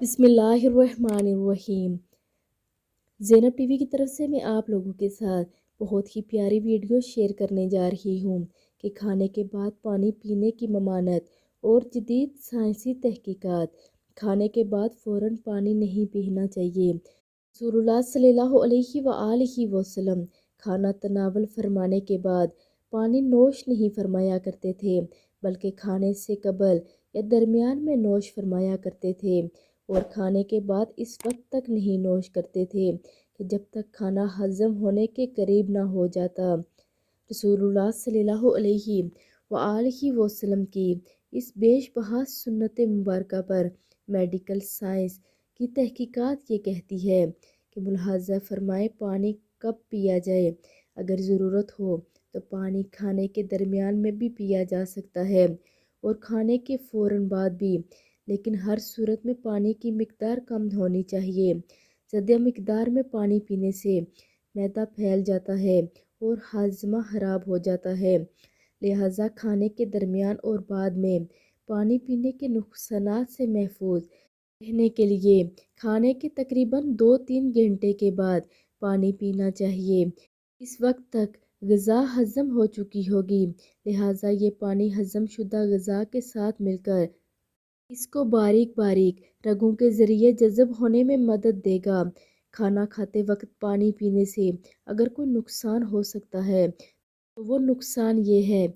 بسم اللہ الرحمن الرحیم۔ زینب ٹی وی کی طرف سے میں آپ لوگوں کے ساتھ بہت ہی پیاری ویڈیو شیئر کرنے جا رہی ہوں کہ کھانے کے بعد پانی پینے کی ممانعت اور جدید سائنسی تحقیقات۔ کھانے کے بعد فوراً پانی نہیں پینا چاہیے۔ رسول اللہ صلی اللہ علیہ وآلہ وسلم کھانا تناول فرمانے کے بعد پانی نوش نہیں فرمایا کرتے تھے، بلکہ کھانے سے قبل یا درمیان میں نوش فرمایا کرتے تھے، اور کھانے کے بعد اس وقت تک نہیں نوش کرتے تھے کہ جب تک کھانا ہضم ہونے کے قریب نہ ہو جاتا۔ رسول اللہ صلی اللہ علیہ وآلہ وسلم کی اس بیش بہا سنت مبارکہ پر میڈیکل سائنس کی تحقیقات یہ کہتی ہے کہ ملاحظہ فرمائے پانی کب پیا جائے۔ اگر ضرورت ہو تو پانی کھانے کے درمیان میں بھی پیا جا سکتا ہے اور کھانے کے فوراً بعد بھی، لیکن ہر صورت میں پانی کی مقدار کم ہونی چاہیے۔ زیادہ مقدار میں پانی پینے سے معدہ پھیل جاتا ہے اور ہاضمہ خراب ہو جاتا ہے، لہٰذا کھانے کے درمیان اور بعد میں پانی پینے کے نقصانات سے محفوظ رہنے کے لیے کھانے کے تقریباً 2-3 گھنٹے کے بعد پانی پینا چاہیے۔ اس وقت تک غذا ہضم ہو چکی ہوگی، لہٰذا یہ پانی ہضم شدہ غذا کے ساتھ مل کر اس کو باریک باریک رگوں کے ذریعے جذب ہونے میں مدد دے گا۔ کھانا کھاتے وقت پانی پینے سے اگر کوئی نقصان ہو سکتا ہے تو وہ نقصان یہ ہے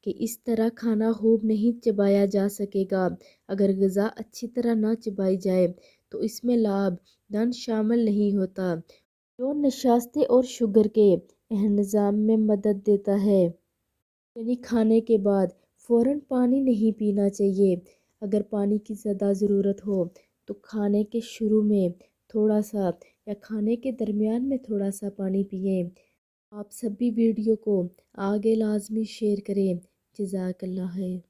کہ اس طرح کھانا خوب نہیں چبایا جا سکے گا۔ اگر غذا اچھی طرح نہ چبائی جائے تو اس میں لعاب دہن شامل نہیں ہوتا، جو نشاستیں اور شوگر کے انہضام میں مدد دیتا ہے۔ یعنی کھانے کے بعد فوراً پانی نہیں پینا چاہیے۔ اگر پانی کی زیادہ ضرورت ہو تو کھانے کے شروع میں تھوڑا سا یا کھانے کے درمیان میں تھوڑا سا پانی پئیں۔ آپ سب بھی ویڈیو کو آگے لازمی شیئر کریں۔ جزاک اللہ خیر۔